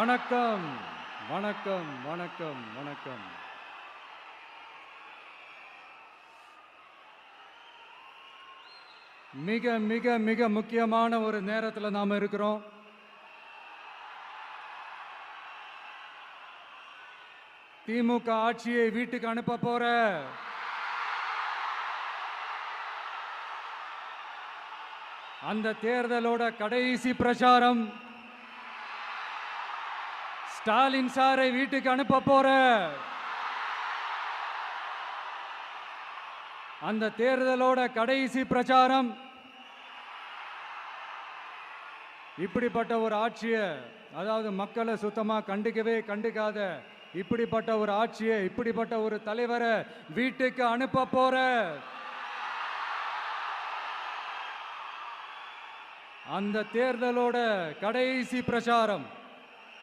வணக்கம் வணக்கம் வணக்கம் வணக்கம். மிக மிக மிக முக்கியமான ஒரு நேரத்தில் நாம இருக்கிறோம். திமுக ஆட்சியை வீட்டுக்கு அனுப்ப போற அந்த தேர்தலோட கடைசி பிரச்சாரம். ஸ்டாலின் சாரை வீட்டுக்கு அனுப்ப போற அந்த தேர்தலோட கடைசி பிரச்சாரம். இப்படிப்பட்ட ஒரு ஆட்சியை, அதாவது மக்களை சுத்தமா கண்டுக்காத இப்படிப்பட்ட ஒரு ஆட்சியை, இப்படிப்பட்ட ஒரு தலைவரை வீட்டுக்கு அனுப்ப போற அந்த தேர்தலோட கடைசி பிரச்சாரம்.